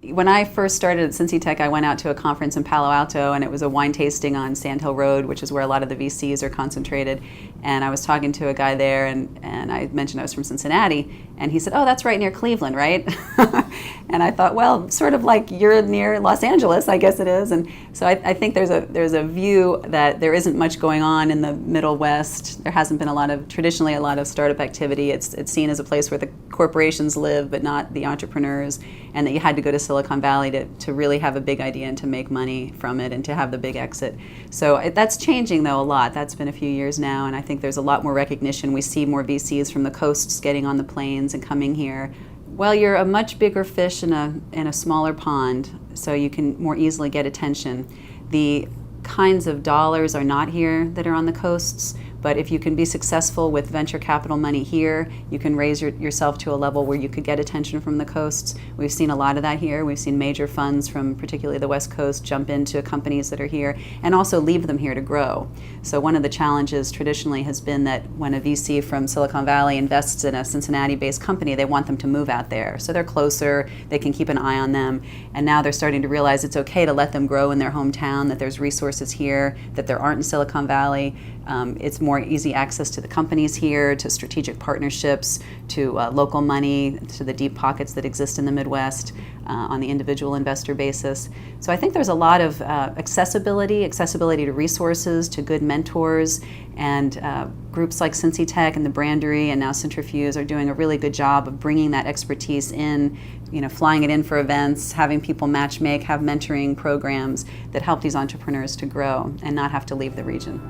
When I first started at Cincy Tech, I went out to a conference in Palo Alto, and it was a wine tasting on Sand Hill Road, which is where a lot of the VCs are concentrated. And I was talking to a guy there, and I mentioned I was from Cincinnati, and he said, "Oh, that's right near Cleveland, right?" And I thought, well, sort of like you're near Los Angeles, I guess it is. And so I think there's a view that there isn't much going on in the Middle West. There hasn't been traditionally a lot of startup activity. It's seen as a place where the corporations live, but not the entrepreneurs, and that you had to go to Silicon Valley to really have a big idea and to make money from it and to have the big exit. So that's changing, though, a lot. That's been a few years now, and I think there's a lot more recognition. We see more VCs from the coasts getting on the planes and coming here. Well, you're a much bigger fish in a smaller pond, so you can more easily get attention. The kinds of dollars are not here that are on the coasts, but if you can be successful with venture capital money here, you can raise yourself to a level where you could get attention from the coasts. We've seen a lot of that here. We've seen major funds from particularly the West Coast jump into companies that are here and also leave them here to grow. So one of the challenges traditionally has been that when a VC from Silicon Valley invests in a Cincinnati-based company, they want them to move out there. So they're closer, they can keep an eye on them, and now they're starting to realize it's okay to let them grow in their hometown, that there's resources here that there aren't in Silicon Valley. It's more easy access to the companies here, to strategic partnerships, to local money, to the deep pockets that exist in the Midwest on the individual investor basis. So I think there's a lot of accessibility to resources, to good mentors, and groups like Cincy Tech and the Brandery and now Centrifuge are doing a really good job of bringing that expertise in, flying it in for events, having people matchmake, have mentoring programs that help these entrepreneurs to grow and not have to leave the region.